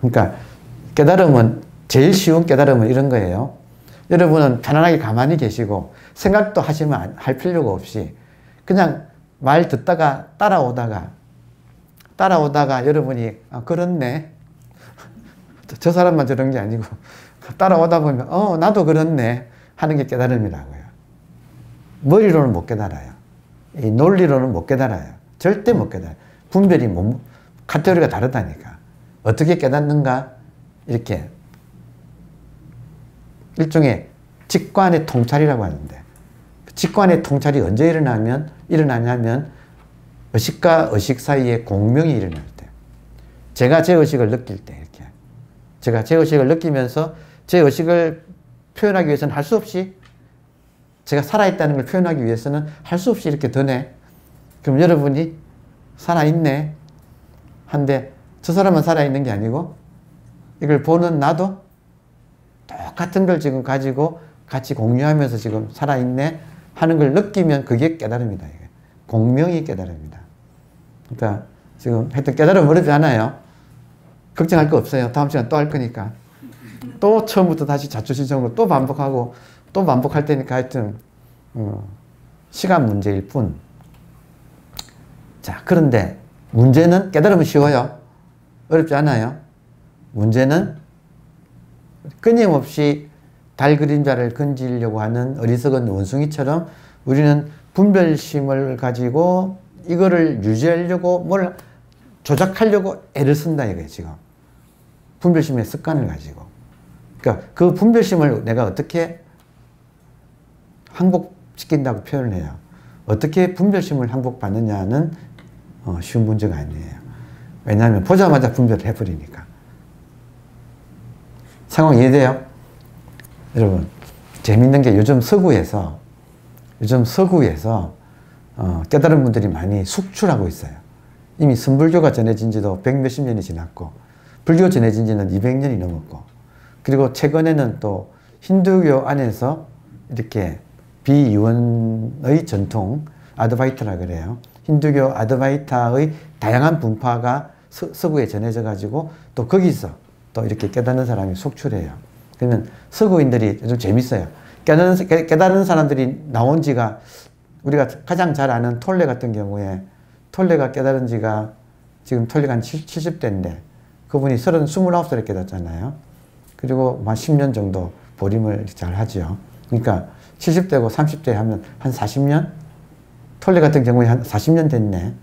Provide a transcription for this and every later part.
그러니까 깨달음은, 제일 쉬운 깨달음은 이런 거예요. 여러분은 편안하게 가만히 계시고 생각도 할 필요가 없이 그냥 말 듣다가 따라오다가 여러분이 그렇네. 저 사람만 저런 게 아니고 따라오다 보면 나도 그렇네 하는 게 깨달음이라고요. 머리로는 못 깨달아요. 이 논리로는 못 깨달아요. 절대 못 깨달아요. 분별이 카테고리가 다르다니까. 어떻게 깨닫는가? 이렇게 일종의 직관의 통찰이라고 하는데, 직관의 통찰이 언제 일어나냐면 의식과 의식 사이에 공명이 일어날 때, 제가 제 의식을 느낄 때, 이렇게 제가 제 의식을 느끼면서 제 의식을 표현하기 위해서는 할 수 없이, 제가 살아있다는 걸 표현하기 위해서는 할 수 없이 이렇게 드네. 그럼 여러분이 살아있네 한데, 저 사람만 살아있는 게 아니고 이걸 보는 나도 똑같은 걸 지금 가지고 같이 공유하면서 지금 살아있네 하는 걸 느끼면 그게 깨달음이다. 이게. 공명이 깨달음이다. 그러니까 지금 하여튼 깨달음 어렵지 않아요. 걱정할 거 없어요. 다음 시간 또 할 거니까. 또 처음부터 다시 자초지종으로 또 반복하고 또 반복할 테니까 하여튼 시간 문제일 뿐. 자, 그런데 문제는, 깨달음은 쉬워요. 어렵지 않아요. 문제는 끊임없이 달 그림자를 건지려고 하는 어리석은 원숭이처럼 우리는 분별심을 가지고 이거를 유지하려고 뭘 조작하려고 애를 쓴다 이거예요, 지금. 분별심의 습관을 가지고. 그러니까 그 분별심을 내가 어떻게 항복시킨다고 표현을 해요. 어떻게 분별심을 항복받느냐는 쉬운 문제가 아니에요. 왜냐하면 보자마자 분별을 해버리니까. 상황 이해돼요? 여러분, 재밌는 게 요즘 서구에서 깨달은 분들이 많이 숙출하고 있어요. 이미 선불교가 전해진 지도 100몇십 년이 지났고, 불교 전해진 지는 200년이 넘었고, 그리고 최근에는 또 힌두교 안에서 이렇게 비이원의 전통, 아드바이타라 그래요. 힌두교 아드바이타의 다양한 분파가 서구에 전해져 가지고 또 거기서 또 이렇게 깨닫는 사람이 속출해요. 그러면 서구인들이 좀 재밌어요. 깨닫는 사람들이 나온 지가, 우리가 가장 잘 아는 톨레 같은 경우에 톨레가 깨달은 지가 지금 톨레가 한 70대인데 그분이 29살에 깨닫잖아요. 그리고 한 10년 정도 보림을 잘 하죠. 그러니까 70대고 30대 하면 한 40년? 톨레 같은 경우에 한 40년 됐네.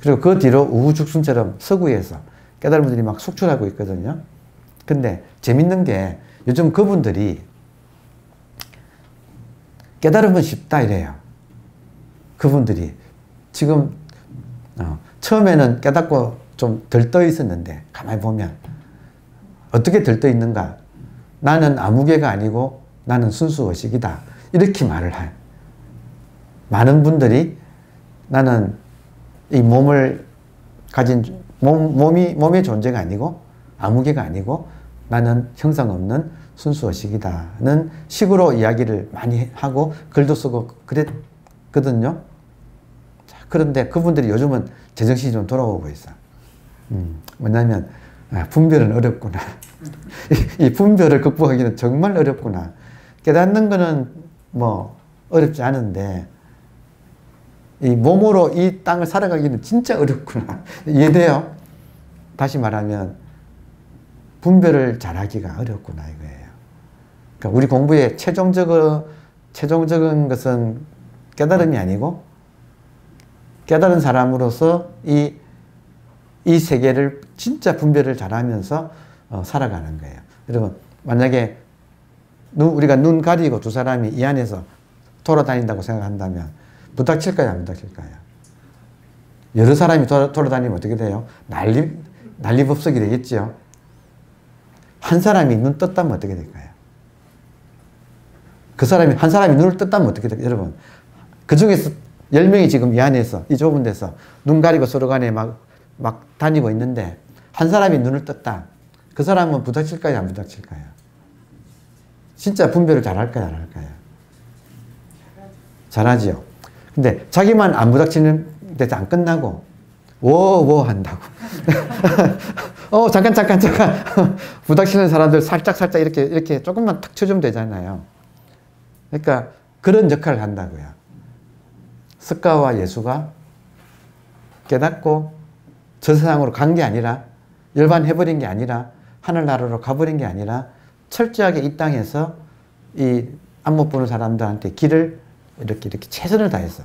그리고 그 뒤로 우후죽순처럼 서구에서 깨달은 분들이 막 속출하고 있거든요. 근데 재밌는 게 요즘 그분들이 깨달으면 쉽다 이래요. 그분들이 지금 처음에는 깨닫고 좀 들떠 있었는데 가만히 보면 어떻게 들떠 있는가? 나는 아무개가 아니고 나는 순수 의식이다. 이렇게 말을 해요. 많은 분들이 나는 이 몸을 가진 몸의 존재가 아니고 아무개가 아니고 나는 형상 없는 순수 의식이다는 식으로 이야기를 많이 하고 글도 쓰고 그랬거든요. 자, 그런데 그분들이 요즘은 제정신이 좀 돌아오고 있어. 뭐냐면 분별은 어렵구나. 이 분별을 극복하기는 정말 어렵구나. 깨닫는 거는 뭐 어렵지 않은데 이 몸으로 이 땅을 살아가기는 진짜 어렵구나. 이해돼요? 다시 말하면 분별을 잘하기가 어렵구나 이거예요. 그러니까 우리 공부의 최종적인 것은 깨달음이 아니고 깨달은 사람으로서 이 세계를 진짜 분별을 잘하면서 살아가는 거예요. 여러분, 만약에 우리가 눈 가리고 두 사람이 이 안에서 돌아다닌다고 생각한다면 부닥칠까요? 안 부닥칠까요? 여러 사람이 돌아다니면 어떻게 돼요? 난리법석이 되겠죠. 한 사람이 눈 떴다면 어떻게 될까요? 한 사람이 눈을 떴다면 어떻게 될까요? 여러분, 그 중에서 10명이 지금 이 안에서, 이 좁은 데서 눈 가리고 서로 간에 막 다니고 있는데 한 사람이 눈을 떴다. 그 사람은 부닥칠까요? 안 부닥칠까요? 진짜 분별을 잘할까요? 안 할까요? 잘하지요. 근데 자기만 안 부닥치는 데서 안 끝나고 워워 한다고 잠깐. 부닥치는 사람들 살짝 이렇게 조금만 탁 쳐주면 되잖아요. 그러니까 그런 역할을 한다고요. 석가와 예수가 깨닫고 저 세상으로 간 게 아니라, 열반해버린 게 아니라, 하늘나라로 가버린 게 아니라, 철저하게 이 땅에서 이 안 못 보는 사람들한테 길을 이렇게 최선을 다해서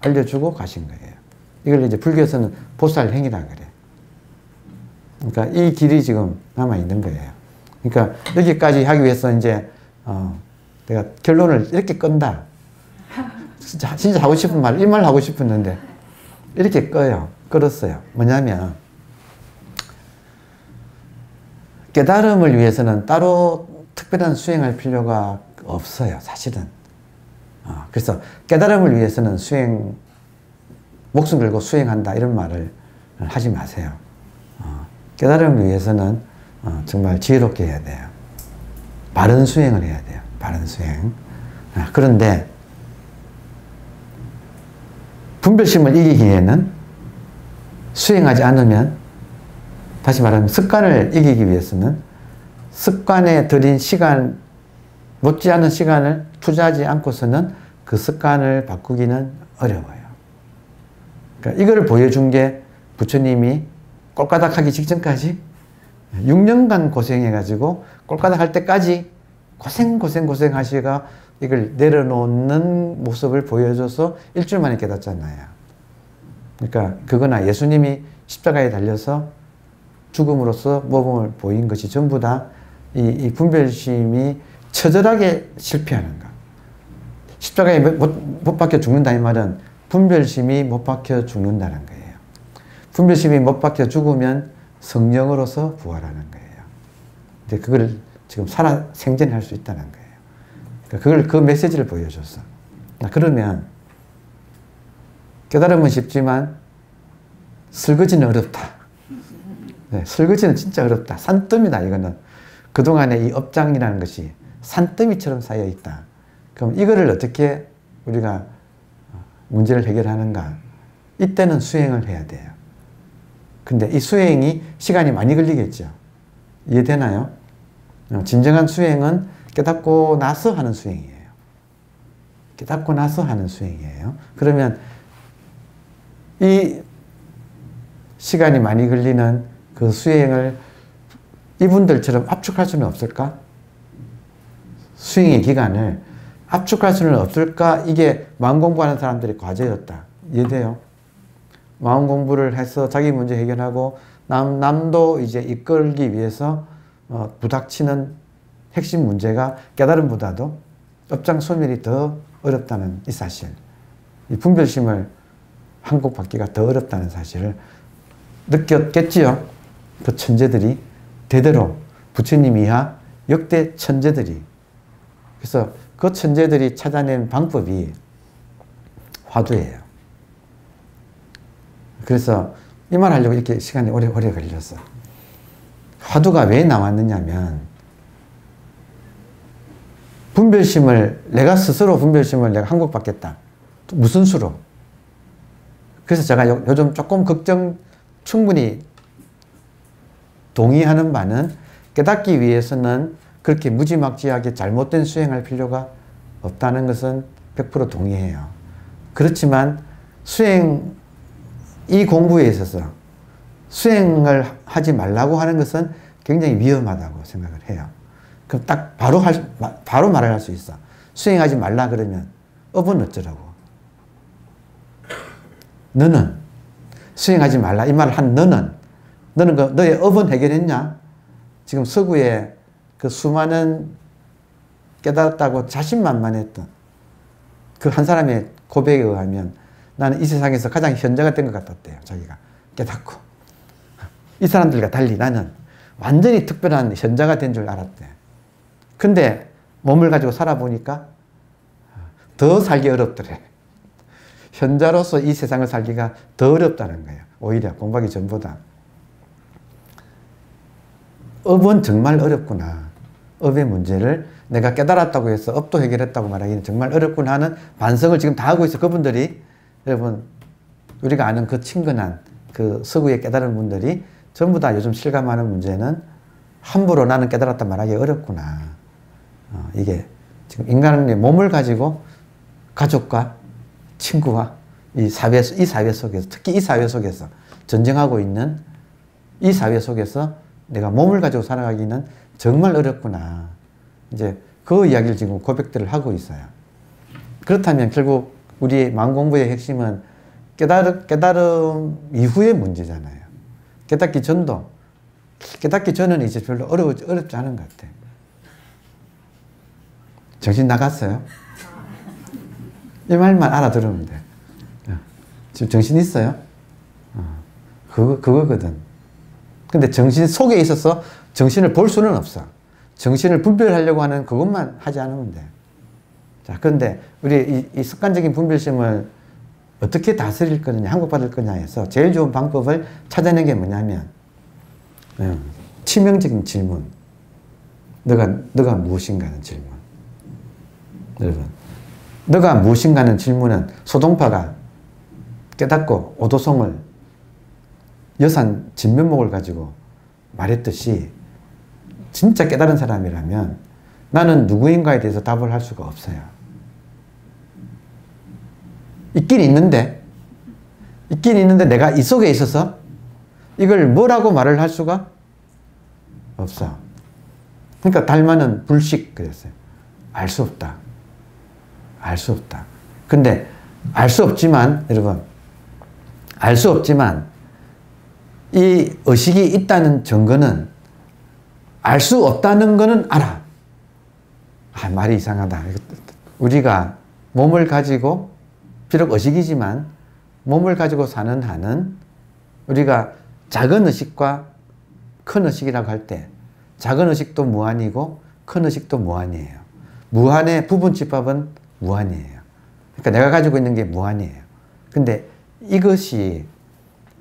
알려주고 가신 거예요. 이걸 이제 불교에서는 보살행위라 그래. 그러니까 이 길이 지금 남아있는 거예요. 그러니까 여기까지 하기 위해서 이제, 내가 결론을 이렇게 끈다. 진짜 하고 싶은 말, 이 말 하고 싶었는데, 이렇게 끌었어요. 뭐냐면, 깨달음을 위해서는 따로 특별한 수행할 필요가 없어요, 사실은. 그래서 깨달음을 위해서는 목숨 걸고 수행한다, 이런 말을 하지 마세요. 깨달음을 위해서는 정말 지혜롭게 해야 돼요. 바른 수행을 해야 돼요. 바른 수행. 그런데 분별심을 이기기에는 수행하지 않으면, 다시 말하면 습관을 이기기 위해서는 습관에 들인 시간, 못지않은 시간을 투자하지 않고서는 그 습관을 바꾸기는 어려워요. 그러니까 이걸 보여준 게 부처님이 꼴까닥 하기 직전까지 6년간 고생해가지고 꼴까닥 할 때까지 고생 하시가 이걸 내려놓는 모습을 보여줘서 일주일 만에 깨닫잖아요. 그러니까 그거나 예수님이 십자가에 달려서 죽음으로써 모범을 보인 것이 전부 다 이 분별심이 처절하게 실패하는가. 십자가에 못 박혀 죽는다 이 말은 분별심이 못 박혀 죽는다는 거예요. 분별심이 못 박혀 죽으면 성령으로서 부활하는 거예요. 근데 그걸 지금 살아 생전할 수 있다는 거예요. 그러니까 그 메시지를 보여줬어. 그러면 깨달음은 쉽지만 설거지는 어렵다. 네, 설거지는 진짜 어렵다. 산더미다 이거는. 그동안의 이 업장이라는 것이 산더미처럼 쌓여 있다. 그럼 이거를 어떻게 우리가 문제를 해결하는가? 이때는 수행을 해야 돼요. 근데 이 수행이 시간이 많이 걸리겠죠. 이해되나요? 진정한 수행은 깨닫고 나서 하는 수행이에요. 깨닫고 나서 하는 수행이에요. 그러면 이 시간이 많이 걸리는 그 수행을 이분들처럼 압축할 수는 없을까? 수행의 기간을 압축할 수는 없을까? 이게 마음 공부하는 사람들의 과제였다. 이해돼요? 마음 공부를 해서 자기 문제 해결하고 남도 이제 이끌기 위해서 부닥치는 핵심 문제가 깨달음보다도 업장 소멸이 더 어렵다는 이 사실. 이 분별심을 한국받기가 더 어렵다는 사실을 느꼈겠지요. 그 천재들이 대대로 부처님 이하 역대 천재들이. 그래서 그 천재들이 찾아낸 방법이 화두예요. 그래서 이 말 하려고 이렇게 시간이 오래 걸렸어. 화두가 왜 나왔느냐면 내가 스스로 분별심을 내가 한국받겠다. 무슨 수로? 그래서 제가 요즘 조금 충분히 동의하는 바는 깨닫기 위해서는 그렇게 무지막지하게 잘못된 수행할 필요가 없다는 것은 100% 동의해요. 그렇지만 이 공부에 있어서 수행을 하지 말라고 하는 것은 굉장히 위험하다고 생각을 해요. 그럼 딱 바로 말을 할 수 있어. 수행하지 말라 그러면 업은 어쩌라고? 너는 수행하지 말라 이 말을 한 너는 너의 업은 해결했냐? 지금 서구에 그 수많은 깨달았다고 자신만만했던 그 한 사람의 고백에 의하면 나는 이 세상에서 가장 현자가 된 것 같았대요. 자기가 깨닫고. 이 사람들과 달리 나는 완전히 특별한 현자가 된 줄 알았대. 근데 몸을 가지고 살아보니까 더 살기 어렵더래. 현자로서 이 세상을 살기가 더 어렵다는 거예요. 오히려 공부하기 전보다. 업은 정말 어렵구나. 업의 문제를 내가 깨달았다고 해서 업도 해결했다고 말하기는 정말 어렵구나 하는 반성을 지금 다 하고 있어. 그분들이 여러분 우리가 아는 그 친근한 그 서구에 깨달은 분들이 전부 다 요즘 실감하는 문제는 함부로 나는 깨달았다 말하기 어렵구나. 이게 지금 인간의 몸을 가지고 가족과 친구와 이 사회 속에서, 특히 이 사회 속에서 전쟁하고 있는 이 사회 속에서 내가 몸을 가지고 살아가기는 정말 어렵구나. 이제 그 이야기를 지금 고백들을 하고 있어요. 그렇다면 결국 우리의 마음 공부의 핵심은 깨달음 이후의 문제잖아요. 깨닫기 전은 이제 별로 어렵지 않은 것 같아. 정신 나갔어요? 이 말만 알아들으면 돼. 지금 정신 있어요? 그거거든. 근데 정신 속에 있어서 정신을 볼 수는 없어. 정신을 분별하려고 하는 그것만 하지 않으면 돼. 자, 그런데 우리 이 습관적인 분별심을 어떻게 다스릴 거냐, 항복받을 거냐 해서 제일 좋은 방법을 찾아낸 게 뭐냐면, 치명적인 질문. 너가 무엇인가 하는 질문. 여러분, 너가 무엇인가 하는 질문은 소동파가 깨닫고 오도송을 여산 진면목을 가지고 말했듯이 진짜 깨달은 사람이라면 나는 누구인가에 대해서 답을 할 수가 없어요. 있긴 있는데 내가 이 속에 있어서 이걸 뭐라고 말을 할 수가 없어. 그러니까 달마는 불식 그랬어요. 알 수 없다. 알 수 없다. 근데 알 수 없지만 여러분, 알 수 없지만 이 의식이 있다는 증거는 알 수 없다는 거는 알아. 말이 이상하다. 우리가 몸을 가지고 비록 의식이지만 몸을 가지고 사는 한은 우리가 작은 의식과 큰 의식이라고 할 때 작은 의식도 무한이고 큰 의식도 무한이에요. 무한의 부분집합은 무한이에요. 그러니까 내가 가지고 있는 게 무한이에요. 근데 이것이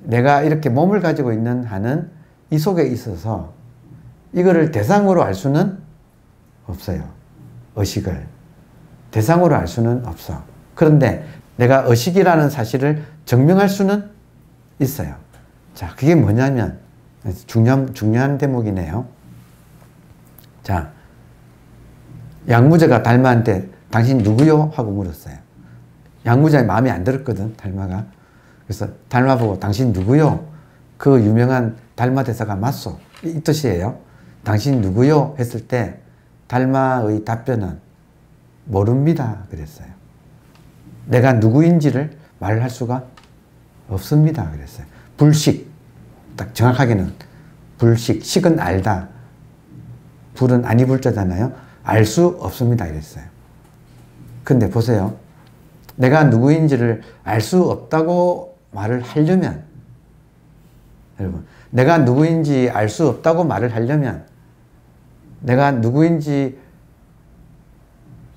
내가 이렇게 몸을 가지고 있는 한은 이 속에 있어서 이거를 대상으로 알 수는 없어요. 의식을. 대상으로 알 수는 없어. 그런데 내가 의식이라는 사실을 증명할 수는 있어요. 자, 그게 뭐냐면 중요한 대목이네요. 자, 양무제가 달마한테 당신 누구요? 하고 물었어요. 양무제의 마음에 안 들었거든, 달마가. 그래서 달마 보고 당신 누구요? 그 유명한 달마 대사가 맞소. 이 뜻이에요. 당신 누구요? 했을 때 달마의 답변은 모릅니다. 그랬어요. 내가 누구인지를 말할 수가 없습니다. 그랬어요. 불식. 딱 정확하게는 불식. 식은 알다. 불은 아니 불자잖아요. 알 수 없습니다. 이랬어요. 근데 보세요. 내가 누구인지를 알 수 없다고 말을 하려면, 여러분, 내가 누구인지 알 수 없다고 말을 하려면, 내가 누구인지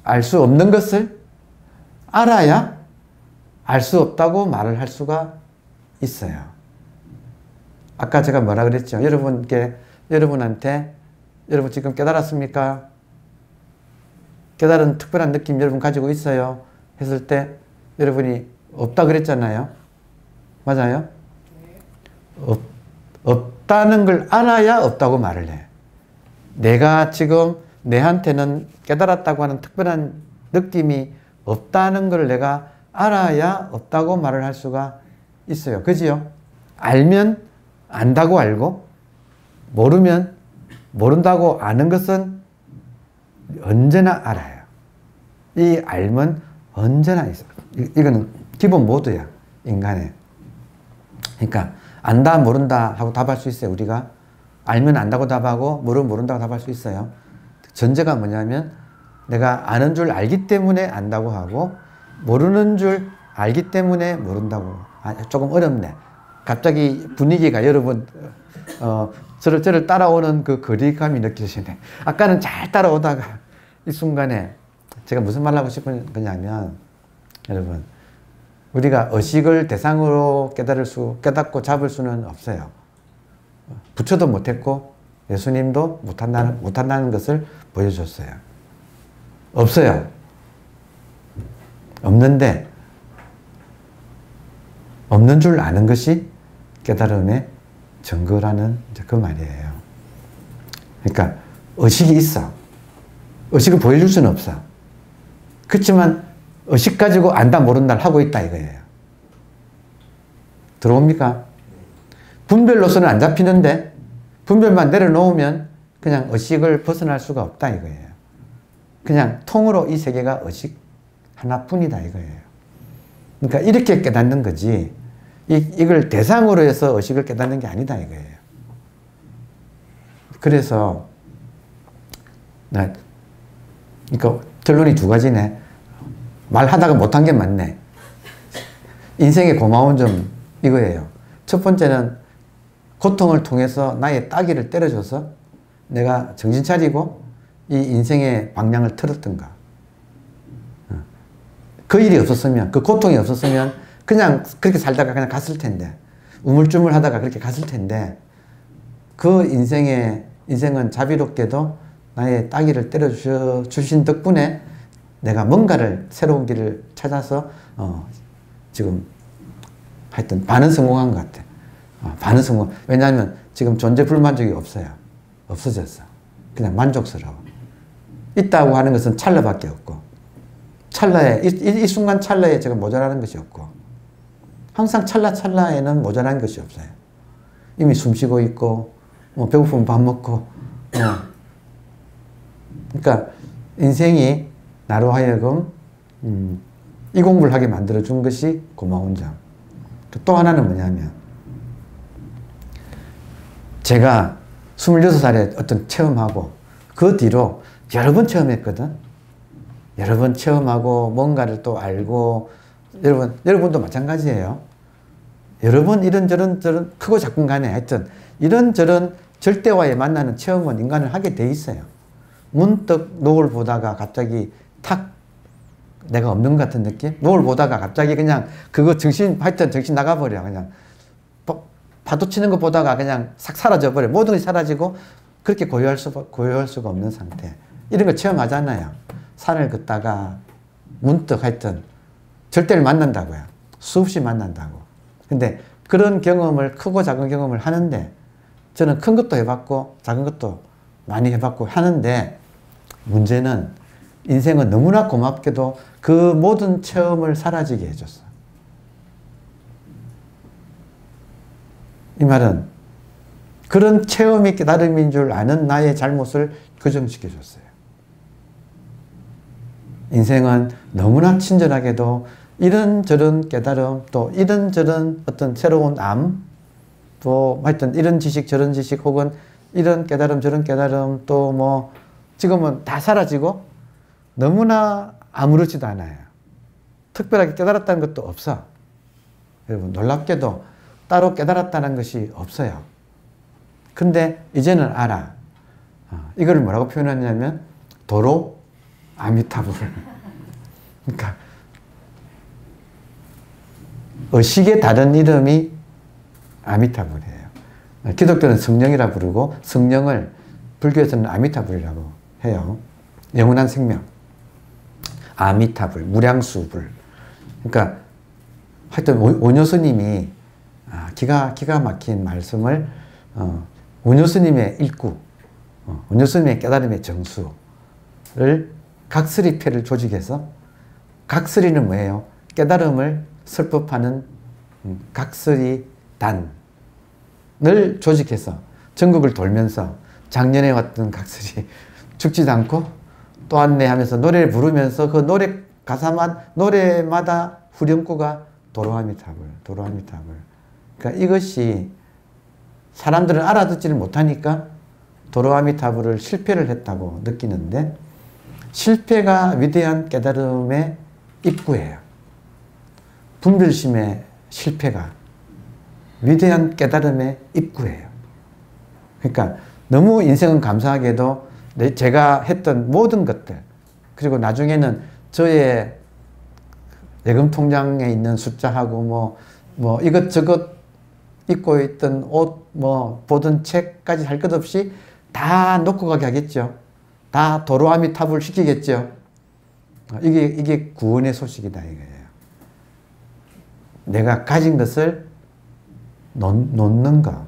알 수 없는 것을 알아야 알 수 없다고 말을 할 수가 있어요. 아까 제가 뭐라 그랬죠? 여러분한테 여러분 지금 깨달았습니까? 깨달은 특별한 느낌 여러분 가지고 있어요? 했을 때 여러분이 없다 그랬잖아요. 맞아요? 없다는 걸 알아야 없다고 말을 해. 내가 지금 내한테는 깨달았다고 하는 특별한 느낌이 없다는 걸 내가 알아야 없다고 말을 할 수가 있어요. 그지요? 알면 안다고 알고 모르면 모른다고 아는 것은 언제나 알아요. 이 알면 언제나 있어요. 이거는 기본 모드야, 인간의. 그러니까 안다 모른다 하고 답할 수 있어요. 우리가 알면 안다고 답하고 모르면 모른다고 답할 수 있어요. 전제가 뭐냐면 내가 아는 줄 알기 때문에 안다고 하고 모르는 줄 알기 때문에 모른다고. 조금 어렵네. 갑자기 분위기가 여러분 저를 따라오는 그 거리감이 느껴지네. 아까는 잘 따라오다가 이 순간에 제가 무슨 말 하고 싶은 거냐면, 여러분, 우리가 의식을 대상으로 깨닫고 잡을 수는 없어요. 부처도 못했고 예수님도 못한다는 것을 보여줬어요. 없어요. 없는데 없는 줄 아는 것이 깨달음의 증거라는 이제 그 말이에요. 그러니까 의식이 있어. 의식을 보여줄 수는 없어. 그렇지만 의식 가지고 안다 모른다 하고 있다 이거예요. 들어옵니까? 분별로서는 안 잡히는데 분별만 내려놓으면 그냥 의식을 벗어날 수가 없다 이거예요. 그냥 통으로 이 세계가 의식 하나뿐이다 이거예요. 그러니까 이렇게 깨닫는 거지 이걸 대상으로 해서 의식을 깨닫는 게 아니다 이거예요. 그래서 그러니까 결론이 두 가지네. 말하다가 못한 게 맞네. 인생의 고마운 점 이거예요. 첫 번째는 고통을 통해서 나의 따귀를 때려줘서 내가 정신 차리고 이 인생의 방향을 틀었던가. 그 일이 없었으면, 그 고통이 없었으면 그냥 그렇게 살다가 그냥 갔을 텐데, 우물쭈물 하다가 그렇게 갔을 텐데, 그 인생은 자비롭게도 나의 따귀를 때려주신 덕분에 내가 뭔가를 새로운 길을 찾아서 지금 하여튼 반은 성공한 것 같아. 반은 성공. 왜냐하면 지금 존재 불만족이 없어요. 없어졌어. 그냥 만족스러워. 있다고 하는 것은 찰나밖에 없고 찰나에 이 순간 찰나에 제가 모자라는 것이 없고 항상 찰나에는 모자란 것이 없어요. 이미 숨쉬고 있고 배고프면 밥 먹고 그러니까 인생이 나로 하여금 이 공부를 하게 만들어준 것이 고마운 점. 또 하나는 뭐냐면 제가 26살에 어떤 체험하고 그 뒤로 여러 번 체험했거든. 여러 번 체험하고 뭔가를 또 알고 여러분도 마찬가지예요. 여러 번 이런저런 크고 작은 간에 하여튼 이런저런 절대와의 만나는 체험은 인간을 하게 돼 있어요. 문득 노을 보다가 갑자기 탁 내가 없는 것 같은 느낌? 노을 보다가 갑자기 그냥 그거 하여튼 정신 나가버려. 그냥 파도 치는 거 보다가 그냥 싹 사라져버려. 모든 것이 사라지고 그렇게 고요할 수가 없는 상태. 이런 거 체험하잖아요. 산을 걷다가 문득 하여튼 절대를 만난다고요. 수없이 만난다고. 근데 그런 경험을 크고 작은 경험을 하는데 저는 큰 것도 해봤고 작은 것도 많이 해봤고 하는데 문제는 인생은 너무나 고맙게도 그 모든 체험을 사라지게 해줬어. 이 말은 그런 체험이 깨달음인 줄 아는 나의 잘못을 교정시켜줬어요. 인생은 너무나 친절하게도 이런저런 깨달음 또 이런저런 어떤 새로운 또 하여튼 이런 지식 저런 지식 혹은 이런 깨달음 저런 깨달음 또 뭐 지금은 다 사라지고 너무나 아무렇지도 않아요. 특별하게 깨달았다는 것도 없어. 여러분 놀랍게도 따로 깨달았다는 것이 없어요. 근데 이제는 알아. 이걸 뭐라고 표현하냐면 도로 아미타불. 그러니까 의식의 다른 이름이 아미타불이에요. 기독교는 성령이라 부르고 성령을 불교에서는 아미타불이라고 해요. 영원한 생명. 아미타불, 무량수불. 그러니까 하여튼 오녀스님이 기가 막힌 말씀을 오녀스님의 일구, 오녀스님의 깨달음의 정수를 각설이패를 조직해서 각설이는 뭐예요? 깨달음을 설법하는 각설이단을 조직해서 전국을 돌면서 작년에 왔던 각설이 죽지도 않고 또 안내하면서 노래를 부르면서 그 노래 노래마다 후렴구가 도로아미타불, 도로아미타불. 그러니까 이것이 사람들은 알아듣지를 못하니까 도로아미타불을 실패를 했다고 느끼는데 실패가 위대한 깨달음의 입구예요. 분별심의 실패가 위대한 깨달음의 입구예요. 그러니까 너무 인생은 감사하게도 제가 했던 모든 것들 그리고 나중에는 저의 예금 통장에 있는 숫자하고 뭐 이것저것 입고 있던 옷 보던 책까지 할 것 없이 다 놓고 가게 하겠죠. 다 도로아미타불 시키겠죠. 이게 구원의 소식이다 이거예요. 내가 가진 것을 놓는 거.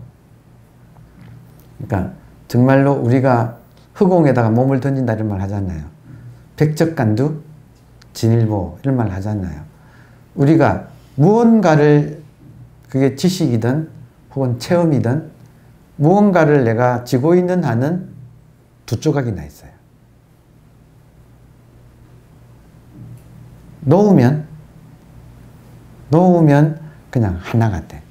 그러니까 정말로 우리가 허공에다가 몸을 던진다 이런 말 하잖아요. 백척간두 진일보 이런 말 하잖아요. 우리가 무언가를 그게 지식이든 혹은 체험이든 무언가를 내가 쥐고 있는 한은 두 조각이 나 있어요. 놓으면 그냥 하나가 돼.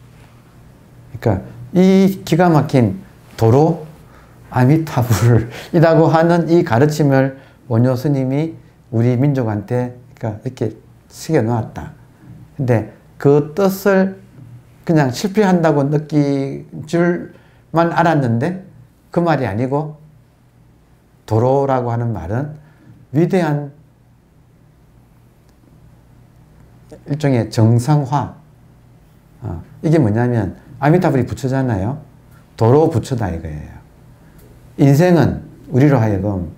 그러니까 이 기가 막힌 도로 아미타불이라고 하는 이 가르침을 원효 스님이 우리 민족한테 그러니까 이렇게 새겨 놓았다. 근데 그 뜻을 그냥 실패한다고 느낄 줄만 알았는데 그 말이 아니고 도로라고 하는 말은 위대한 일종의 정상화. 이게 뭐냐면 아미타불이 부처잖아요. 도로 부처다 이거예요. 인생은 우리로 하여금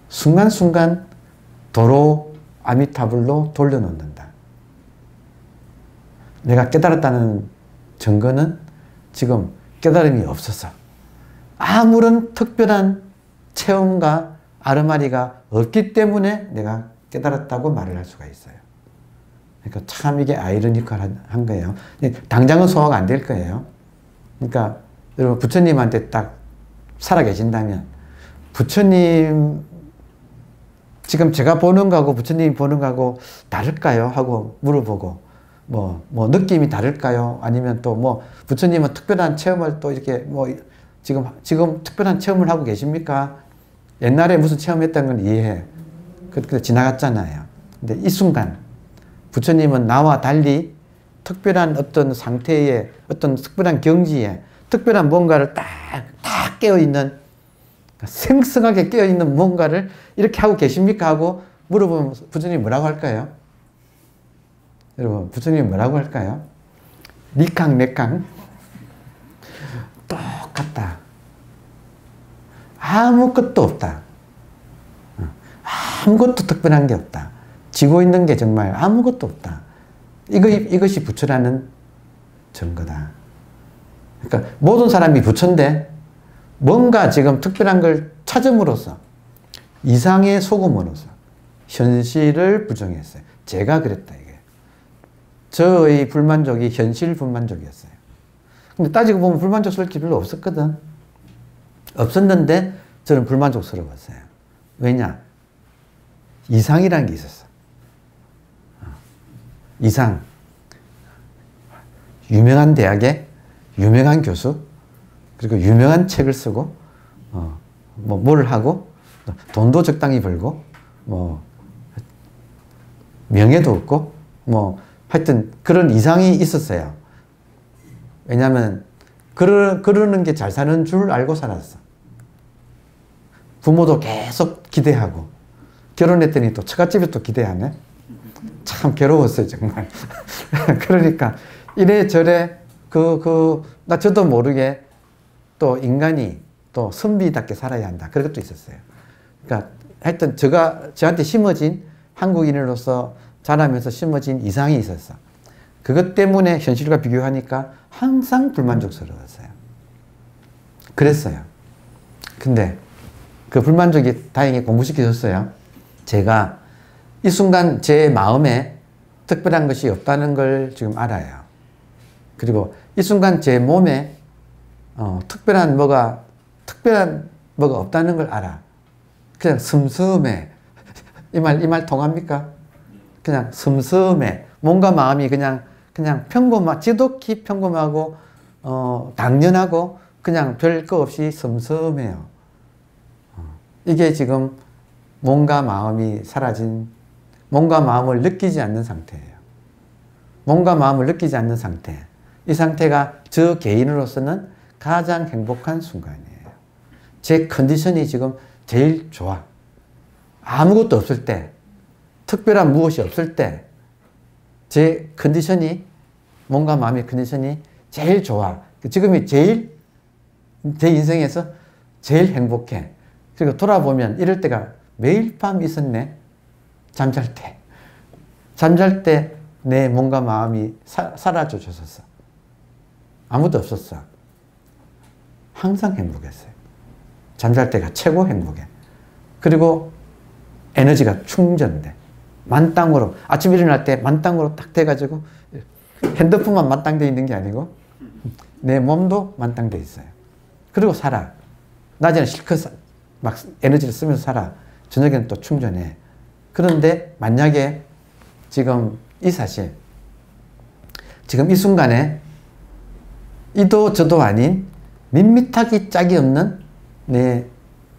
순간순간 도로 아미타불로 돌려놓는다. 내가 깨달았다는 증거는 지금 깨달음이 없어서 아무런 특별한 체험과 아르마리가 없기 때문에 내가 깨달았다고 말을 할 수가 있어요. 그러니까 참 이게 아이러니컬한 거예요. 당장은 소화가 안 될 거예요. 그러니까 여러분 부처님한테 딱 살아 계신다면 부처님 지금 제가 보는 거하고 부처님이 보는 거하고 다를까요? 하고 물어보고 뭐 느낌이 다를까요? 아니면 또 뭐 부처님은 특별한 체험을 또 이렇게 뭐 지금 특별한 체험을 하고 계십니까? 옛날에 무슨 체험했다는 건 이해해. 그때 지나갔잖아요. 근데 이 순간 부처님은 나와 달리 특별한 어떤 상태에 어떤 특별한 경지에 특별한 뭔가를 딱 깨어있는 생생하게 깨어있는 뭔가를 이렇게 하고 계십니까? 하고 물어보면 부처님이 뭐라고 할까요? 여러분 부처님이 뭐라고 할까요? 니캉 내캉 똑같다. 아무것도 없다. 아무것도 특별한 게 없다. 지고 있는 게 정말 아무것도 없다. 이것이 부처라는 증거다. 그러니까 모든 사람이 부처인데 뭔가 지금 특별한 걸 찾음으로써 이상의 속음으로써 현실을 부정했어요. 제가 그랬다 이게. 저의 불만족이 현실 불만족이었어요. 근데 따지고 보면 불만족스러울 게 별로 없었거든. 없었는데 저는 불만족스러웠어요. 왜냐? 이상이라는 게 있었어. 이상. 유명한 대학에 유명한 교수, 그리고 유명한 책을 쓰고, 뭘 하고, 돈도 적당히 벌고, 명예도 없고, 하여튼 그런 이상이 있었어요. 왜냐면, 그러는 게 잘 사는 줄 알고 살았어. 부모도 계속 기대하고, 결혼했더니 또 처갓집에 또 기대하네. 참 괴로웠어요, 정말. 그러니까, 이래저래, 나 저도 모르게 또 인간이 또 선비답게 살아야 한다. 그런 것도 있었어요. 그러니까 하여튼 저한테 심어진 한국인으로서 자라면서 심어진 이상이 있었어. 그것 때문에 현실과 비교하니까 항상 불만족스러웠어요. 그랬어요. 근데 그 불만족이 다행히 공부시켜줬어요. 제가 이 순간 제 마음에 특별한 것이 없다는 걸 지금 알아요. 그리고 이 순간 제 몸에 특별한 뭐가 없다는 걸 알아. 그냥 슴슴해. 이 말 통합니까? 그냥 슴슴해. 몸과 마음이 그냥 지독히 평범하고, 당연하고, 그냥 별 거 없이 슴슴해요. 이게 지금 몸과 마음이 사라진, 몸과 마음을 느끼지 않는 상태예요. 몸과 마음을 느끼지 않는 상태. 이 상태가 저 개인으로서는 가장 행복한 순간이에요. 제 컨디션이 지금 제일 좋아. 아무것도 없을 때, 특별한 무엇이 없을 때, 제 컨디션이, 몸과 마음의 컨디션이 제일 좋아. 지금이 제 인생에서 제일 행복해. 그리고 돌아보면 이럴 때가 매일 밤 있었네. 잠잘 때. 잠잘 때 내 몸과 마음이 사라져 줬었어. 아무도 없었어. 항상 행복했어요. 잠잘 때가 최고 행복해. 그리고 에너지가 충전돼. 만땅으로, 아침 일어날 때 만땅으로 딱 돼가지고, 핸드폰만 만땅돼 있는 게 아니고, 내 몸도 만땅돼 있어요. 그리고 살아. 낮에는 실컷 막 에너지를 쓰면서 살아. 저녁에는 또 충전해. 그런데 만약에 지금 이 사실, 지금 이 순간에 이도 저도 아닌 밋밋하기 짝이 없는 내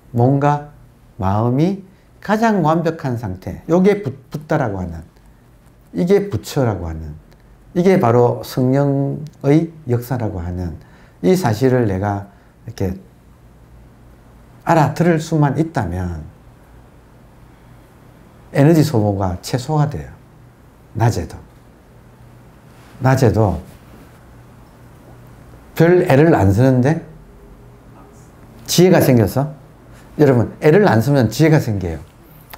몸과 마음이 가장 완벽한 상태. 요게 붓다라고 하는, 이게 부처라고 하는, 이게 바로 성령의 역사라고 하는 이 사실을 내가 이렇게 알아들을 수만 있다면 에너지 소모가 최소화 돼요. 낮에도 별 애를 안 쓰는데 지혜가 생겨서, 여러분 애를 안 쓰면 지혜가 생겨요.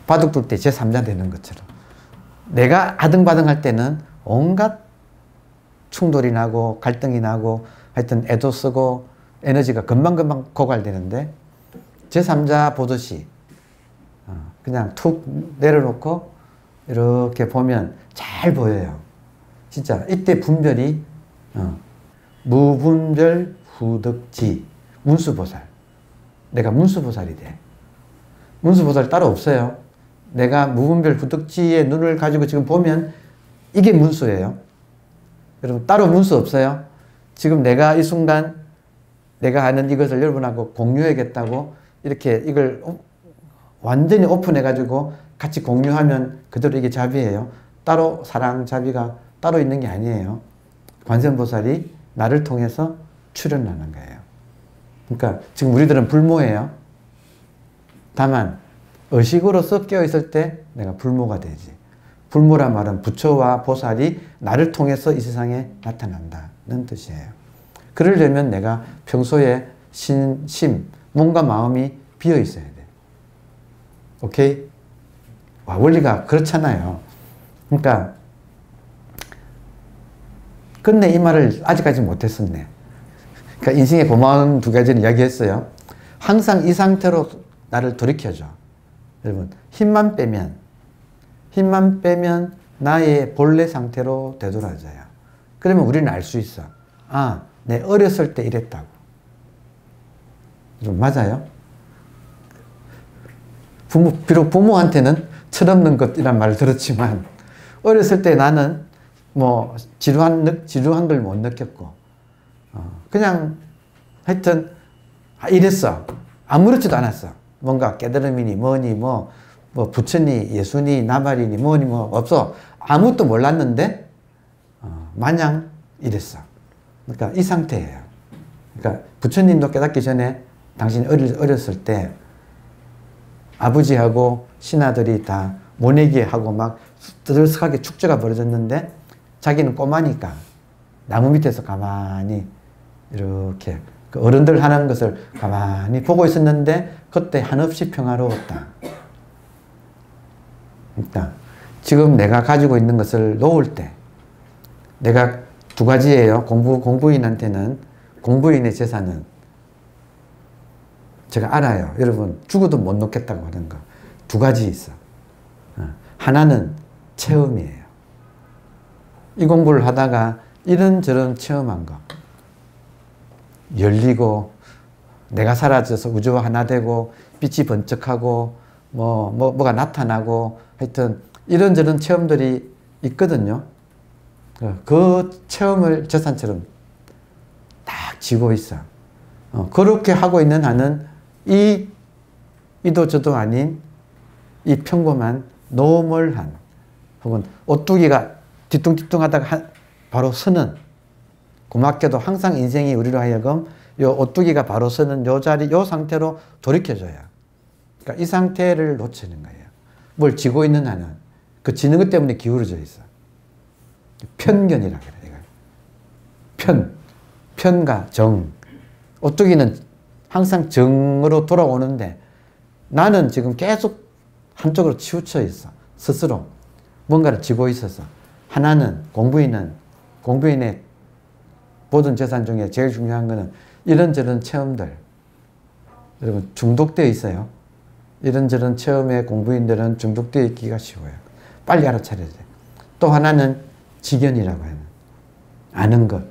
바둑 둘 때 제3자 되는 것처럼. 내가 아등바등 할 때는 온갖 충돌이 나고 갈등이 나고 하여튼 애도 쓰고 에너지가 금방금방 고갈되는데, 제3자 보듯이 그냥 툭 내려놓고 이렇게 보면 잘 보여요. 진짜 이때 분별이 무분별 후덕지, 문수보살. 내가 문수보살이 돼. 문수보살 따로 없어요. 내가 무분별 후덕지의 눈을 가지고 지금 보면 이게 문수예요. 여러분 따로 문수 없어요. 지금 내가 이 순간 내가 하는 이것을 여러분하고 공유해야겠다고 이렇게 이걸 완전히 오픈해가지고 같이 공유하면 그대로 이게 자비예요. 따로 사랑, 자비가 따로 있는 게 아니에요. 관세음보살이 나를 통해서 출현하는 거예요. 그러니까 지금 우리들은 불모예요. 다만 의식으로서 깨어있을 때 내가 불모가 되지. 불모란 말은 부처와 보살이 나를 통해서 이 세상에 나타난다는 뜻이에요. 그러려면 내가 평소에 심, 몸과 마음이 비어 있어야 돼. 오케이? 와, 원리가 그렇잖아요. 그러니까 끝내 이 말을 아직까지 못했었네. 그러니까 인생의 고마운 두 가지를 이야기했어요. 항상 이 상태로 나를 돌이켜줘. 여러분, 힘만 빼면 나의 본래 상태로 되돌아져요. 그러면 우리는 알 수 있어. 아, 내 어렸을 때 이랬다고. 맞아요? 비록 부모한테는 철없는 것이란 말을 들었지만, 어렸을 때 나는 뭐 지루한 걸 못 느꼈고, 그냥 하여튼 이랬어. 아무렇지도 않았어. 뭔가 깨달음이니 뭐니 뭐 부처니 예수니 나발이니 뭐니 뭐 없어. 아무것도 몰랐는데 마냥 이랬어. 그러니까 이 상태예요. 그러니까 부처님도 깨닫기 전에 당신이 어렸을 때 아버지하고 신하들이 다 모내기 하고 막 뜨들썩하게 축제가 벌어졌는데, 자기는 꼬마니까 나무 밑에서 가만히 이렇게 그 어른들 하는 것을 가만히 보고 있었는데, 그때 한없이 평화로웠다. 그러니까 지금 내가 가지고 있는 것을 놓을 때, 내가 두 가지예요. 공부인한테는, 공부인의 재산은 제가 알아요. 여러분 죽어도 못 놓겠다고 하는 거 두 가지 있어. 하나는 체험이에요. 이 공부를 하다가 이런저런 체험한 거, 열리고 내가 사라져서 우주와 하나 되고 빛이 번쩍하고 뭐가 나타나고, 하여튼 이런저런 체험들이 있거든요. 그 체험을 재산처럼 딱 쥐고 있어. 그렇게 하고 있는 한은 이도 저도 아닌 이 평범한 노멀한, 혹은 오뚜기가 뒤뚱뒤뚱하다가 바로 서는, 고맙게도 항상 인생이 우리로 하여금 요 오뚜기가 바로 서는 요 자리, 요 상태로 돌이켜줘요. 그러니까 이 상태를 놓치는 거예요. 뭘 쥐고 있는 한은 그 쥐는 것 때문에 기울어져 있어. 편견이라 그래, 이걸. 편과 정. 오뚜기는 항상 정으로 돌아오는데, 나는 지금 계속 한쪽으로 치우쳐 있어. 스스로 뭔가를 쥐고 있어서. 하나는 공부인의 모든 재산 중에 제일 중요한 거는 이런저런 체험들, 여러분 중독되어 있어요. 이런저런 체험에 공부인들은 중독되어 있기가 쉬워요. 빨리 알아차려야 돼요. 또 하나는 직연이라고 하는, 아는 것,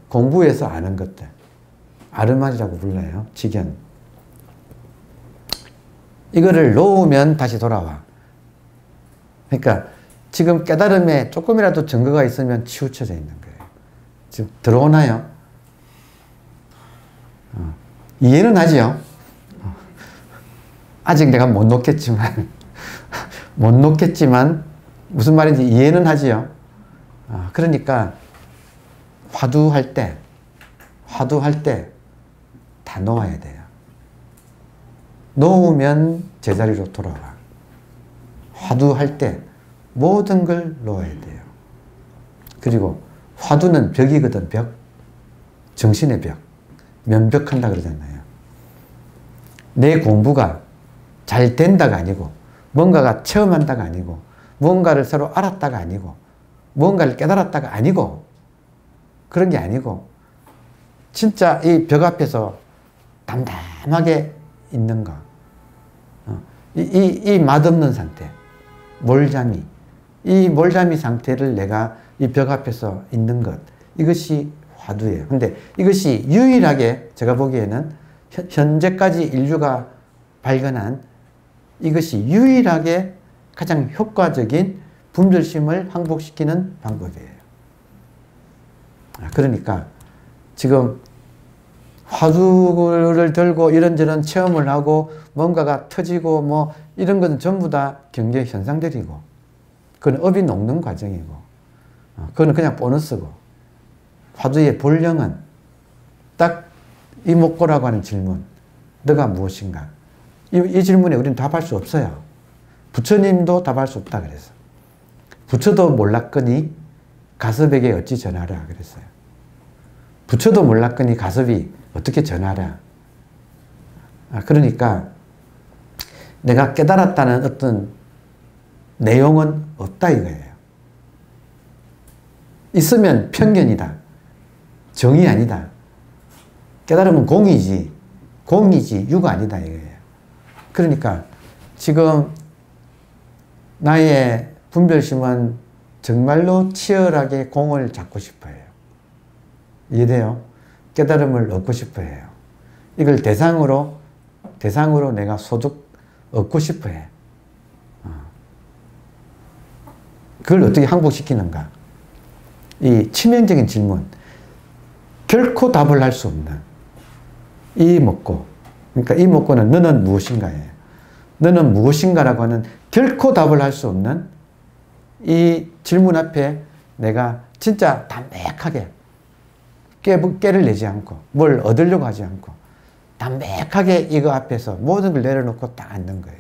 공부해서 아는 것들, 아르말이라고 불러요. 직연. 이거를 놓으면 다시 돌아와. 그러니까 지금 깨달음에 조금이라도 증거가 있으면 치우쳐져 있는 거예요. 지금 들어오나요? 이해는 하지요? 아직 내가 못 놓겠지만 무슨 말인지 이해는 하지요? 그러니까 화두할 때 다 놓아야 돼요. 놓으면 제자리로 돌아와. 화두할 때 모든 걸 놓아야 돼요. 그리고 화두는 벽이거든, 벽. 정신의 벽. 면벽한다 그러잖아요. 내 공부가 잘 된다가 아니고, 뭔가가 체험한다가 아니고, 뭔가를 서로 알았다가 아니고, 뭔가를 깨달았다가 아니고, 그런 게 아니고, 진짜 이 벽 앞에서 담담하게 있는 거. 이 맛없는 상태. 몰잠이. 이 몰잠이 상태를 내가 이 벽 앞에서 있는 것. 이것이 화두예요. 근데 이것이 유일하게 제가 보기에는 현재까지 인류가 발견한 이것이 유일하게 가장 효과적인 분별심을 항복시키는 방법이에요. 그러니까 지금 화두를 들고 이런저런 체험을 하고 뭔가가 터지고 뭐 이런 것은 전부 다 경계 현상들이고, 그건 업이 녹는 과정이고, 그건 그냥 보너스고, 화두의 본령은 딱 이목고라고 하는 질문, 너가 무엇인가? 이 질문에 우리는 답할 수 없어요. 부처님도 답할 수 없다 그랬어. 부처도 몰랐거니 가섭에게 어찌 전하라 그랬어요. 부처도 몰랐거니 가섭이 어떻게 전하라. 그러니까 내가 깨달았다는 어떤 내용은 없다 이거예요. 있으면 편견이다. 정이 아니다. 깨달으면 공이지 유가 아니다 이거예요. 그러니까 지금 나의 분별심은 정말로 치열하게 공을 잡고 싶어 해요. 이해돼요? 깨달음을 얻고 싶어 해요. 이걸 대상으로 내가 소득 얻고 싶어 해. 그걸 어떻게 항복시키는가? 이 치명적인 질문, 결코 답을 할 수 없는 이 먹고, 그러니까 이 먹고는 너는 무엇인가예요. 너는 무엇인가라고 하는 결코 답을 할 수 없는 이 질문 앞에 내가 진짜 담백하게 깨를 내지 않고 뭘 얻으려고 하지 않고 담백하게 이거 앞에서 모든 걸 내려놓고 딱 앉는 거예요.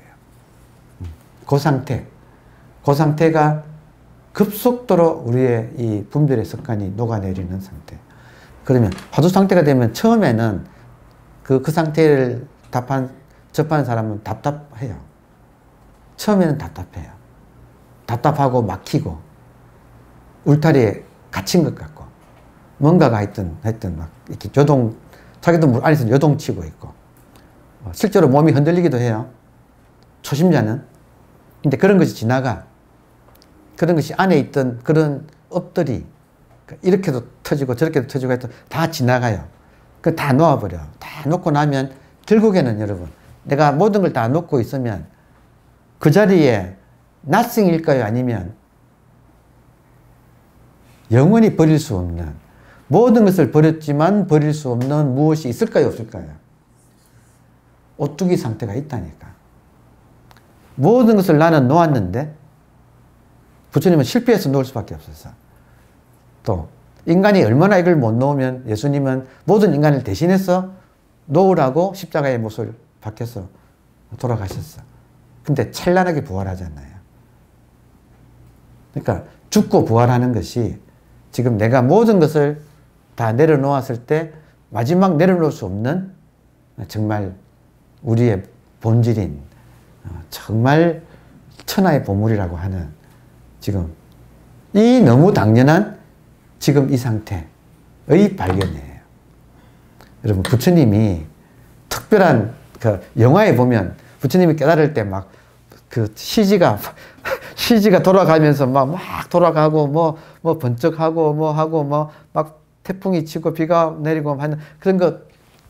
그 상태가 급속도로 우리의 이 분별의 습관이 녹아내리는 상태. 그러면 화두 상태가 되면 처음에는 그 상태를 접한 사람은 답답해요. 처음에는 답답해요. 답답하고 막히고 울타리에 갇힌 것 같고 뭔가가 하여튼 막 이렇게 자기도 안에서 요동치고 있고 실제로 몸이 흔들리기도 해요. 초심자는. 근데 그런 것이 지나가. 그런 것이 안에 있던 그런 업들이 이렇게도 터지고 저렇게도 터지고 해도 다 지나가요. 그 다 놓아버려. 다 놓고 나면 결국에는 여러분, 내가 모든 걸 다 놓고 있으면 그 자리에 nothing일까요? 아니면 영원히 버릴 수 없는, 모든 것을 버렸지만 버릴 수 없는 무엇이 있을까요? 없을까요? 오뚜기 상태가 있다니까. 모든 것을 나는 놓았는데 부처님은 실패해서 놓을 수밖에 없었어. 또 인간이 얼마나 이걸 못 놓으면 예수님은 모든 인간을 대신해서 놓으라고 십자가의 못을 박혀서 돌아가셨어. 근데 찬란하게 부활하잖아요. 그러니까 죽고 부활하는 것이 지금 내가 모든 것을 다 내려놓았을 때 마지막 내려놓을 수 없는 정말 우리의 본질인 정말 천하의 보물이라고 하는 지금 이 너무 당연한 지금 이 상태의 발견이에요. 여러분, 부처님이 특별한, 그 영화에 보면 부처님이 깨달을 때 막 그 시지가 돌아가면서 막 돌아가고 뭐 번쩍하고 뭐 하고 뭐 막 태풍이 치고 비가 내리고 하는 그런 거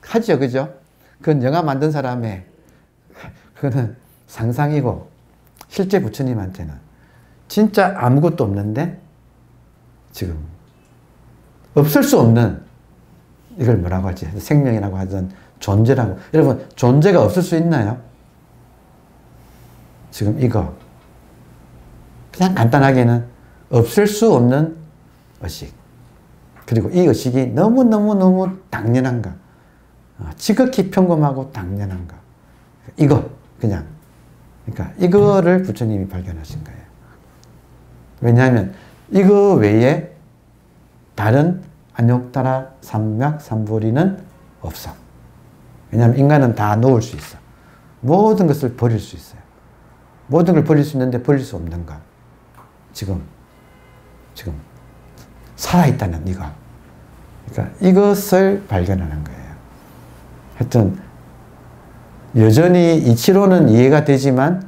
하죠. 그죠? 그건 영화 만든 사람의 그거는 상상이고, 실제 부처님한테는 진짜 아무것도 없는데 지금 없을 수 없는, 이걸 뭐라고 할지, 생명이라고 하든 존재라고. 여러분, 존재가 없을 수 있나요? 지금 이거 그냥 간단하게는 없을 수 없는 의식, 그리고 이 의식이 너무너무너무 당연한가, 지극히 평범하고 당연한가, 이거 그냥, 그러니까 이거를 부처님이 발견하신 거예요. 왜냐하면 이거 외에 다른 안욕다라 삼맥 삼보리는 없어. 왜냐하면 인간은 다 놓을 수 있어. 모든 것을 버릴 수 있어요. 모든 걸 버릴 수 있는데 버릴 수 없는가? 지금 살아있다는 이거. 그러니까 이것을 발견하는 거예요. 하여튼 여전히 이치로는 이해가 되지만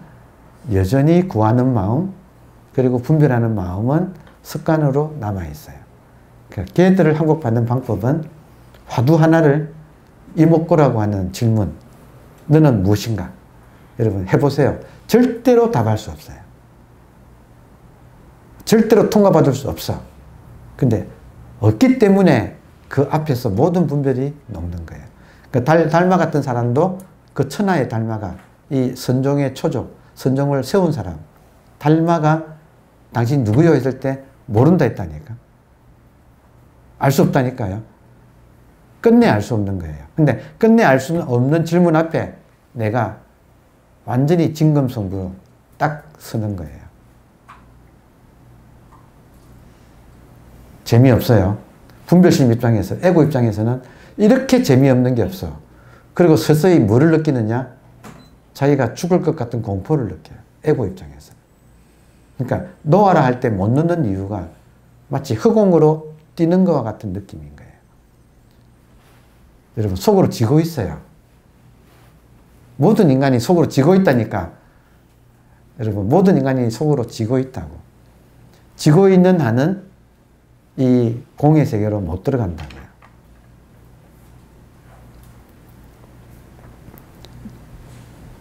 여전히 구하는 마음, 그리고 분별하는 마음은 습관으로 남아있어요. 그러니까 걔들을 항복받는 방법은 화두 하나를 이목고라고 하는 질문, 너는 무엇인가? 여러분 해보세요. 절대로 답할 수 없어요. 절대로 통과받을 수 없어. 근데 없기 때문에 그 앞에서 모든 분별이 녹는 거예요. 그러니까 달마 같은 사람도, 그 천하의 달마가, 이 선종의 초족, 선종을 세운 사람, 달마가 당신 누구요? 했을 때 모른다 했다니까. 알 수 없다니까요. 끝내 알 수 없는 거예요. 근데 끝내 알 수 없는 질문 앞에 내가 완전히 진검승부로 딱 서는 거예요. 재미없어요. 분별심 입장에서, 에고 입장에서는 이렇게 재미없는 게 없어. 그리고 서서히 뭐를 느끼느냐? 자기가 죽을 것 같은 공포를 느껴요. 에고 입장에서. 그러니까 놓아라 할 때 못 놓는 이유가 마치 허공으로 뛰는 것과 같은 느낌인 거예요. 여러분, 속으로 지고 있어요. 모든 인간이 속으로 지고 있다니까. 여러분, 모든 인간이 속으로 지고 있다고. 지고 있는 한은 이 공의 세계로 못 들어간다고요.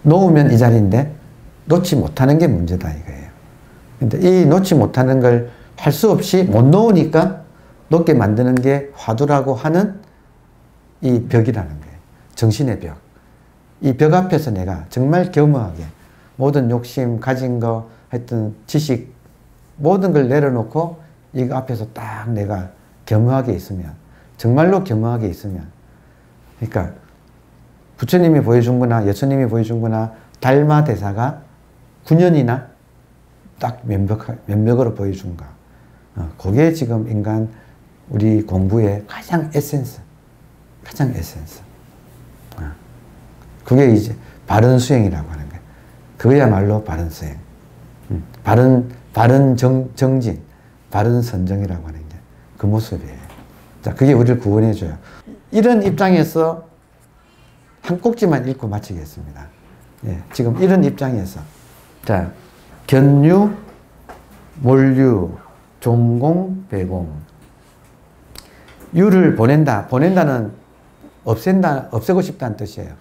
놓으면 이 자리인데 놓지 못하는 게 문제다 이거예요. 근데 이 놓지 못하는 걸 할 수 없이 못 놓으니까 놓게 만드는 게 화두라고 하는 이 벽이라는 거예요. 정신의 벽. 이 벽 앞에서 내가 정말 겸허하게 모든 욕심, 가진 거, 하여튼 지식, 모든 걸 내려놓고 이거 앞에서 딱 내가 겸허하게 있으면, 정말로 겸허하게 있으면, 그러니까 부처님이 보여준 거나 여처님이 보여준 거나 달마 대사가 9년이나 딱 면벽으로 보여준 거. 그게 지금 인간 우리 공부의 가장 에센스. 가장 에센스. 그게 이제 바른 수행이라고 하는 거예요. 그거야말로 바른 수행. 바른 정진, 바른 선정이라고 하는 게 그 모습이에요. 자, 그게 우리를 구원해줘요. 이런 입장에서 한 꼭지만 읽고 마치겠습니다. 예, 지금 이런 입장에서. 자, 견유, 몰유, 종공, 배공. 유를 보낸다. 보낸다는 없앤다, 없애고 싶다는 뜻이에요.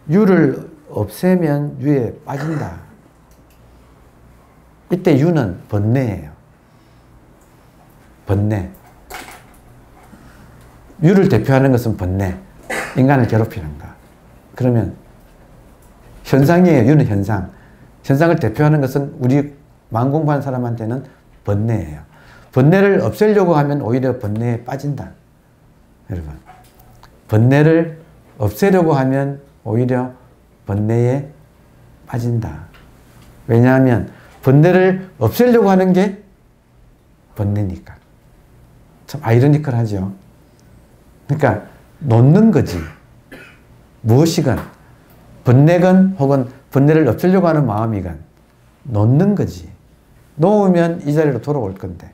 유를 없애면 유에 빠진다. 이때 유는 번뇌예요. 번뇌. 유를 대표하는 것은 번뇌. 인간을 괴롭히는 거. 그러면 현상이에요. 유는 현상. 현상을 대표하는 것은 우리 마음 공부하는 사람한테는 번뇌예요. 번뇌를 없애려고 하면 오히려 번뇌에 빠진다. 여러분, 번뇌를 없애려고 하면 오히려 번뇌에 빠진다. 왜냐하면 번뇌를 없애려고 하는 게 번뇌니까. 참 아이러니컬하죠. 그러니까 놓는 거지. 무엇이건 번뇌건 혹은 번뇌를 없애려고 하는 마음이건 놓는 거지. 놓으면 이 자리로 돌아올 건데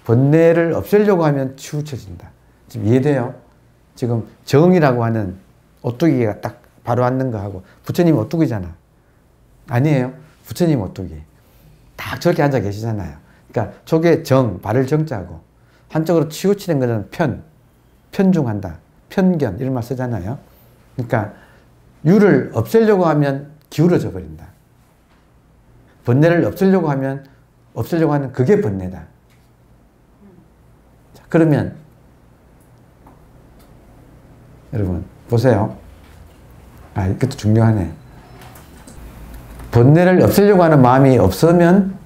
번뇌를 없애려고 하면 치우쳐진다. 지금 이해돼요? 지금 정이라고 하는 오뚜기가 딱 바로 앉는 거하고 부처님 오뚜기잖아. 아니에요. 부처님 오뚜기. 딱 저렇게 앉아 계시잖아요. 그러니까 저게 정, 발을 정자고 한쪽으로 치우치는 거는 편중한다. 편견 이런 말 쓰잖아요. 그러니까 유를 없애려고 하면 기울어져 버린다. 번뇌를 없애려고 하면 없애려고 하는 그게 번뇌다. 자, 그러면 여러분 보세요. 아, 이것도 중요하네. 번뇌를 없애려고 하는 마음이 없으면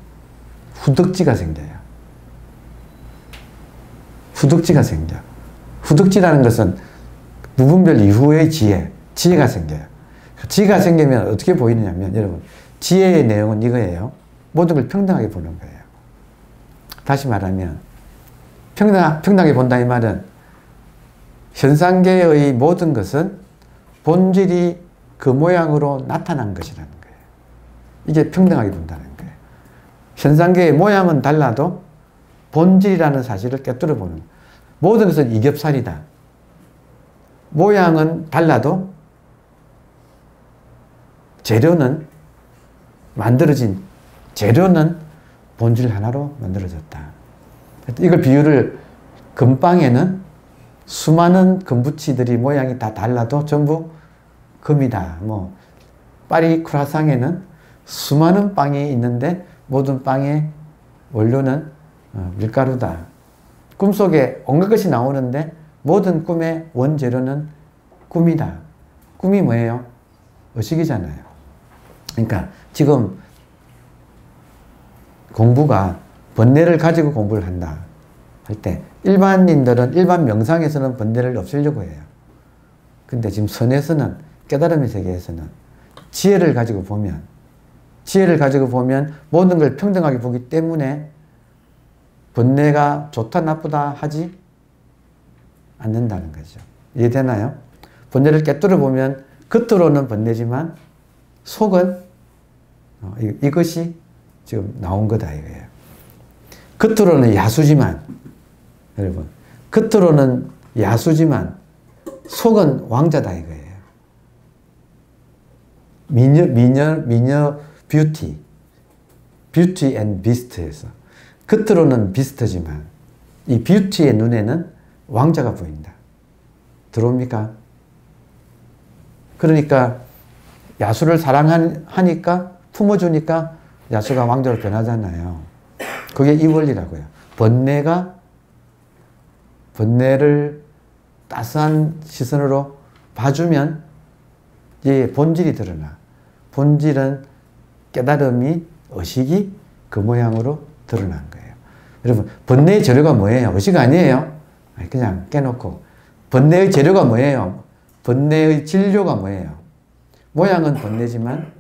후덕지가 생겨요. 후덕지가 생겨. 후덕지라는 것은 무분별 이후의 지혜가 생겨요. 지혜가 생기면 어떻게 보이느냐면 여러분 지혜의 내용은 이거예요. 모든 걸 평등하게 보는 거예요. 다시 말하면 평등하게 본다 이 말은 현상계의 모든 것은 본질이 그 모양으로 나타난 것이라는 거예요. 이게 평등하게 본다는 거예요. 현상계의 모양은 달라도 본질이라는 사실을 꿰뚫어 보는 거예요. 모든 것은 이겹살이다. 모양은 달라도 만들어진 재료는 본질 하나로 만들어졌다. 이걸 비유를 금빵에는 수많은 금붙이들이 모양이 다 달라도 전부 금이다. 뭐 파리 크루아상에는 수많은 빵이 있는데 모든 빵의 원료는 밀가루다. 꿈속에 온갖 것이 나오는데 모든 꿈의 원재료는 꿈이다. 꿈이 뭐예요? 의식이잖아요. 그러니까 지금 공부가 번뇌를 가지고 공부를 한다 할 때 일반인들은 일반 명상에서는 번뇌를 없애려고 해요. 근데 지금 선에서는 깨달음의 세계에서는 지혜를 가지고 보면 모든 걸 평등하게 보기 때문에 번뇌가 좋다 나쁘다 하지 않는다는 거죠. 이해되나요? 번뇌를 깨뚫어 보면 겉으로는 번뇌지만 속은 이것이 지금 나온 거다 이거예요. 겉으로는 야수지만 여러분 겉으로는 야수지만 속은 왕자다 이거예요. 미녀 뷰티 앤 비스트에서 겉으로는 비스트지만 이 뷰티의 눈에는 왕자가 보인다. 들어옵니까? 그러니까 야수를 사랑하니까 품어주니까 야수가 왕자로 변하잖아요. 그게 이 원리라고요. 번뇌를 따스한 시선으로 봐주면 이 본질이 드러나. 본질은 깨달음이 의식이 그 모양으로 드러난 거예요. 여러분 번뇌의 재료가 뭐예요? 의식 아니에요. 그냥 깨놓고 번뇌의 재료가 뭐예요? 번뇌의 진료가 뭐예요? 모양은 번뇌지만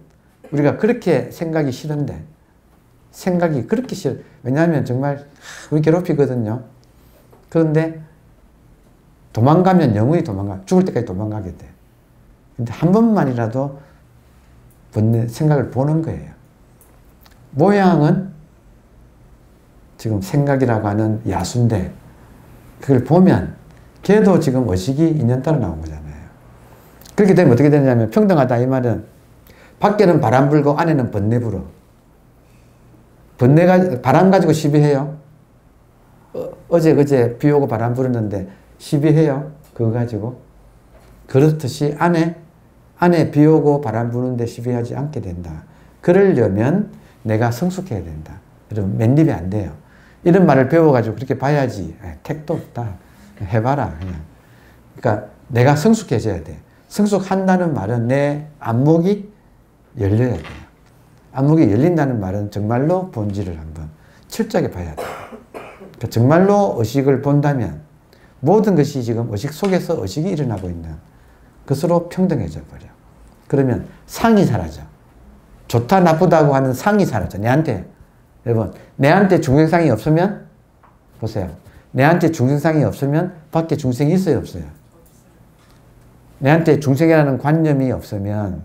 우리가 그렇게 생각이 싫은데 생각이 그렇게 싫어. 왜냐하면 정말 우리 괴롭히거든요. 그런데 도망가면 영원히 죽을 때까지 도망가게 돼. 근데 한 번만이라도 번뇌 생각을 보는 거예요. 모양은 지금 생각이라고 하는 야수인데 그걸 보면 걔도 지금 의식이 인연 따라 나온 거잖아요. 그렇게 되면 어떻게 되냐면 평등하다 이 말은 밖에는 바람 불고 안에는 번뇌 불어. 번뇌가 바람 가지고 시비해요. 어제 그제 비 오고 바람 불었는데 시비해요. 그거 가지고. 그렇듯이 안에 비 오고 바람 부는데 시비하지 않게 된다. 그러려면 내가 성숙해야 된다. 여러분 맨입이 안 돼요. 이런 말을 배워가지고 그렇게 봐야지. 택도 없다. 해봐라 그냥. 그러니까 내가 성숙해져야 돼. 성숙한다는 말은 내 안목이 열려야 돼요. 안목이 열린다는 말은 정말로 본질을 한번 철저하게 봐야 돼요. 그러니까 정말로 의식을 본다면 모든 것이 지금 의식 속에서 의식이 일어나고 있는 것으로 평등해져 버려. 그러면 상이 사라져. 좋다 나쁘다고 하는 상이 사라져. 내한테. 여러분 내한테 중생상이 없으면 보세요. 내한테 중생상이 없으면 밖에 중생이 있어요 없어요? 내한테 중생이라는 관념이 없으면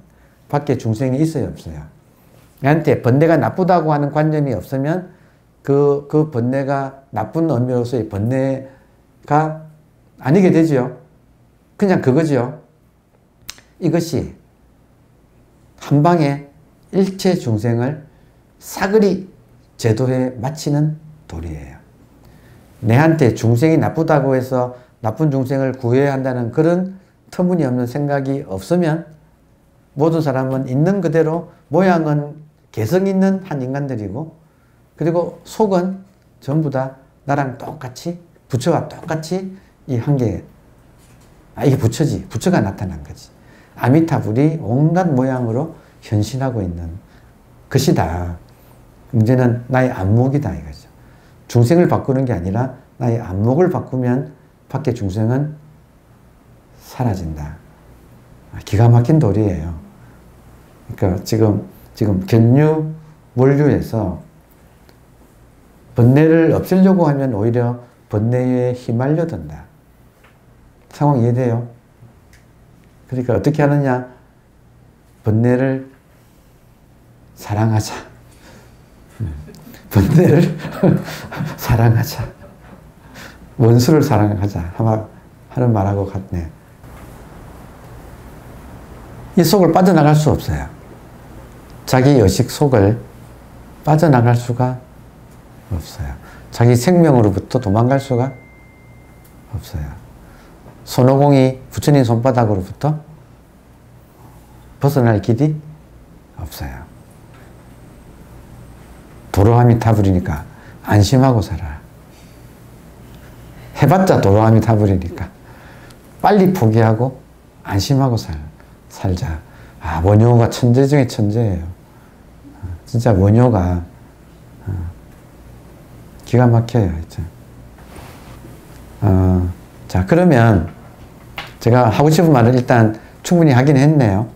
밖에 중생이 있어요 없어요? 내한테 번뇌가 나쁘다고 하는 관념이 없으면 그 번뇌가 나쁜 의미로서의 번뇌가 아니게 되죠. 그냥 그거죠. 이것이 한 방에 일체 중생을 사그리 제도에 맞추는 도리예요. 내한테 중생이 나쁘다고 해서 나쁜 중생을 구해야 한다는 그런 터무니없는 생각이 없으면 모든 사람은 있는 그대로 모양은 개성 있는 한 인간들이고 그리고 속은 전부 다 나랑 똑같이 부처와 똑같이 이 한계 이게 부처지. 부처가 나타난 거지. 아미타불이 온갖 모양으로 현신하고 있는 것이다. 문제는 나의 안목이다 이거죠. 중생을 바꾸는 게 아니라 나의 안목을 바꾸면 밖에 중생은 사라진다. 기가 막힌 도리예요. 그러니까 지금 견유 원류에서 번뇌를 없애려고 하면 오히려 번뇌에 휘말려든다. 상황 이해돼요? 그러니까 어떻게 하느냐? 번뇌를 사랑하자. 번뇌를 사랑하자. 원수를 사랑하자. 하는 말하고 같네. 이 속을 빠져나갈 수 없어요. 자기 의식 속을 빠져나갈 수가 없어요. 자기 생명으로부터 도망갈 수가 없어요. 손오공이 부처님 손바닥으로부터 벗어날 길이 없어요. 도로아미타불이니까 안심하고 살아. 해봤자 도로아미타불이니까 빨리 포기하고 안심하고 살자. 원효가 천재 중에 천재예요. 진짜 원효가 기가 막혀요. 자, 그러면 제가 하고 싶은 말을 일단 충분히 하긴 했네요.